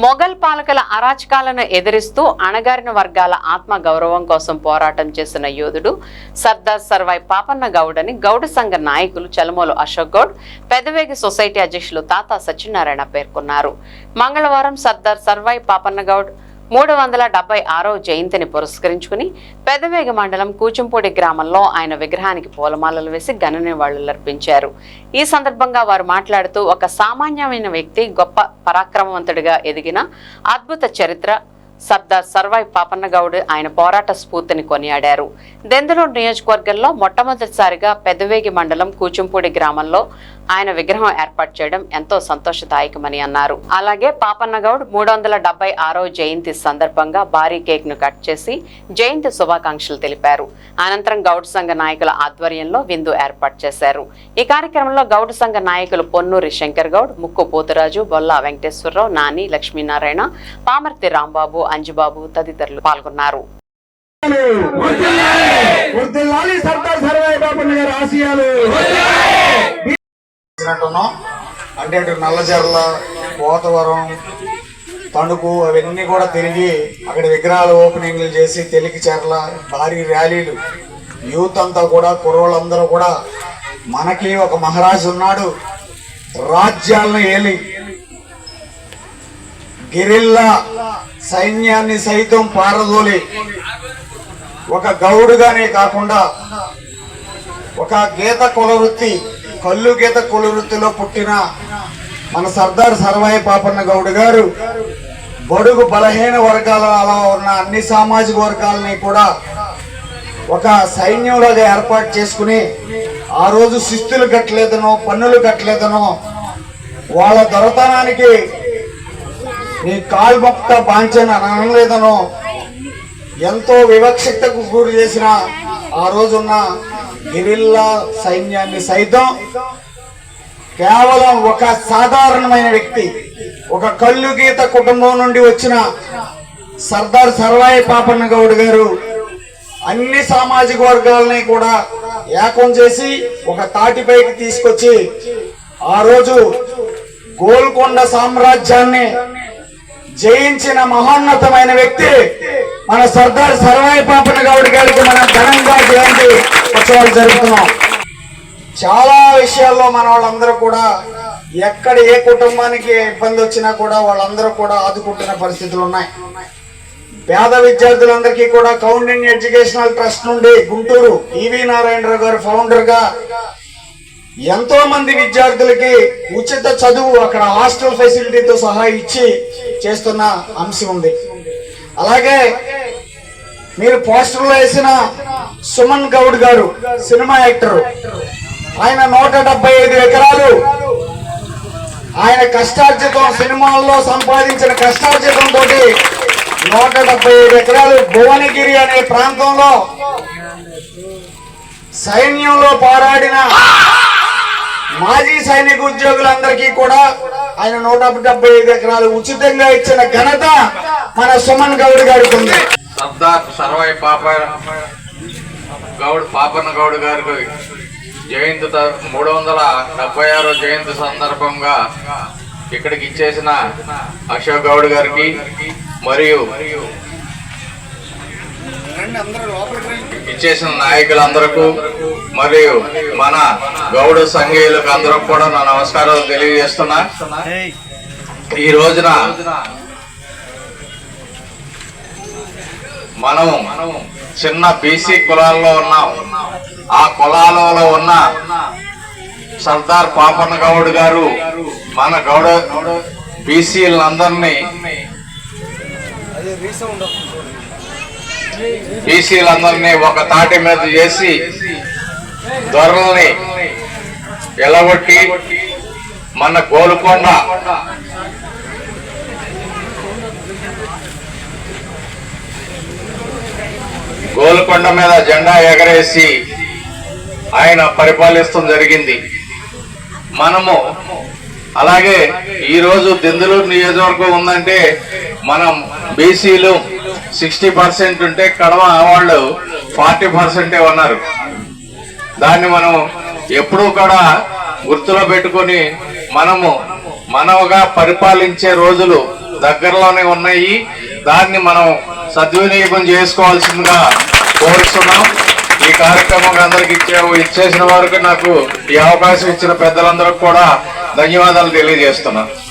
మొఘల్ పాలకుల అరాచకాలను ఎదిరిస్తూ అణగారిన వర్గాల ఆత్మ గౌరవం కోసం పోరాటం చేసిన యోధుడు సర్దార్ సర్వాయి పాపన్న గౌడ్ అని గౌడ సంఘ నాయకులు చలమోలు అశోక్ గౌడ్, పెదవేగి సొసైటీ అధ్యక్షులు తాతా సత్యనారాయణ పేర్కొన్నారు. మంగళవారం సర్దార్ సర్వాయి పాపన్న గౌడ్ 376వ జయంతిని పురస్కరించుకుని పెదవేగ మండలం కూచంపూడి గ్రామంలో ఆయన విగ్రహానికి పూలమాలలు వేసి ఘన నివాళులర్పించారు. ఈ సందర్భంగా వారు మాట్లాడుతూ ఒక సామాన్యమైన వ్యక్తి గొప్ప పరాక్రమవంతుడిగా ఎదిగిన అద్భుత చరిత్ర సర్దార్ సర్వాయి పాపన్న గౌడ్, ఆయన పోరాట స్ఫూర్తిని కొనియాడారు. దెందులూరు నియోజకవర్గంలో మొట్టమొదటిసారిగా పెదవేగి మండలం కూచంపూడి గ్రామంలో ఆయన విగ్రహం ఏర్పాటు చేయడం ఎంతో సంతోషదాయకమని అన్నారు. అలాగే పాపన్న గౌడ్ 376వ జయంతి సందర్భంగా భారీ కేక్ ను కట్ చేసి జయంతి శుభాకాంక్షలు తెలిపారు. అనంతరం గౌడ్ సంఘ నాయకుల ఆధ్వర్యంలో విందు ఏర్పాటు చేశారు. ఈ కార్యక్రమంలో గౌడ్ సంఘ నాయకులు పొన్నూరి శంకర్ గౌడ్, ముక్కు పోతురాజు, బొల్లా వెంకటేశ్వరరావు, నాని, లక్ష్మీనారాయణ, పామర్తి రాంబాబు, అంజుబాబు తదితరులు పాల్గొన్నారు. అంటే నల్లజర్ల, పోతవరం, తణుకు అవన్నీ కూడా తిరిగి అక్కడ విగ్రహాలు ఓపెనింగ్లు చేసి తెలికి చెర్ల భారీ ర్యాలీలు, యూత్ అంతా కూడా కుర్రోళ్ళందరూ కూడా మనకి ఒక మహారాజు ఉన్నాడు, రాజ్యాలను ఏలి గిరిల్లా సైన్యాన్ని సైతం పారదోలి ఒక గౌడుగానే కాకుండా ఒక గీత కుల వృత్తి, కల్లు గీత కుల వృత్తిలో పుట్టిన మన సర్దార్ సర్వాయి పాపన్న గౌడ్ గారు బడుగు బలహీన వర్గాలలో ఉన్న అన్ని సామాజిక వర్గాలని కూడా ఒక సైన్యంలాగా ఏర్పాటు చేసుకుని ఆ రోజు శిస్తులు కట్టలేదనో పన్నులు కట్టలేదనో వాళ్ళ దొరతనానికి నీ కాల్మొక్త బాంచన అనలేదనో ఎంతో వివక్షతకు గురి చేసిన ఆ రోజున్న గిరిల్లా సైన్యాన్ని సైతం కేవలం ఒక సాధారణమైన వ్యక్తి, ఒక కల్లు గీత కుటుంబం నుండి వచ్చిన సర్దార్ సర్వాయి పాపన్న గౌడ్ గారు అన్ని సామాజిక వర్గాలని కూడా ఏకం చేసి ఒక తాటిపైకి తీసుకొచ్చి ఆ రోజు గోల్కొండ సామ్రాజ్యాన్ని జయించిన మహోన్నతమైన వ్యక్తి మన సర్దార్ సర్వాయి పాపన్న గౌడ్ గారికి మనం ఘనంగా జయంతి ఉత్సవాలు జరుపుతున్నాం. చాలా విషయాల్లో మన వాళ్ళందరూ కూడా ఎక్కడ ఏ కుటుంబానికి ఇబ్బంది వచ్చినా కూడా వాళ్ళందరూ కూడా ఆదుకుంటున్న పరిస్థితులు ఉన్నాయి. పేద విద్యార్థులందరికీ కూడా కౌండిన్య ఎడ్యుకేషనల్ ట్రస్ట్ నుండి గుంటూరు ఈవి నారాయణరావు గారు ఫౌండర్ గా ఎంతో మంది విద్యార్థులకి ఉచిత చదువు అక్కడ హాస్టల్ ఫెసిలిటీతో సహా ఇచ్చి చేస్తున్న అంశం ఉంది. అలాగే మీరు పోస్టర్లో వేసిన సుమన్ గౌడ్ గారు సినిమా యాక్టర్, ఆయన 175 ఎకరాలు ఆయన కష్టార్జితం, సినిమాల్లో సంపాదించిన కష్టార్జితం తోటి 175 ఎకరాలు భువనగిరి అనే ప్రాంతంలో సైన్యంలో పోరాడిన మాజీ సైనిక ఉద్యోగులందరికీ కూడా ఆయన 175 ఎకరాలు ఉచితంగా ఇచ్చిన ఘనత మన సుమన్ గౌడ్ గారికి ఉంది. సర్దార్ సర్వాయి పాపన్న గౌడ్ గారికి జయంతి 376వ జయంతి సందర్భంగా ఇక్కడికి ఇచ్చేసిన అశోక్ గౌడ్ గారికి మరియు ఇచ్చేసిన నాయకులందరకు మరియు మన గౌడ సంఘీయులకు అందరూ కూడా నా నమస్కారాలు తెలియజేస్తున్నా. ఈ రోజున మనం చిన్న బీసీ కులాల్లో ఉన్నాం. ఆ కులాలలో ఉన్న సర్దార్ పాపన్న గౌడ్ గారు మన గౌడ బీసీలందరినీ ఒక తాటి మీద చేసి దొరల్ని ఎలగొట్టి మన గోల్కొండ మీద జెండా ఎగరేసి ఆయన పరిపాలిస్తూ జరిగింది. మనము అలాగే ఈరోజు దెందులూరు నియోజకవర్గం ఉందంటే మనం బీసీలు 60% ఉంటే కడవ వాళ్ళు 40% ఉన్నారు. దాన్ని మనం ఎప్పుడూ కూడా గుర్తులో పెట్టుకొని మనము మనవగా పరిపాలించే రోజులు దగ్గరలోనే ఉన్నాయి. దాన్ని మనం సద్వినియోగం చేసుకోవాల్సిందిగా కోరుతున్నాం. ఈ కార్యక్రమం అందరికి ఇచ్చేసిన వారికి నాకు ఈ అవకాశం ఇచ్చిన పెద్దలందరికీ కూడా ధన్యవాదాలు తెలియజేస్తున్నాను.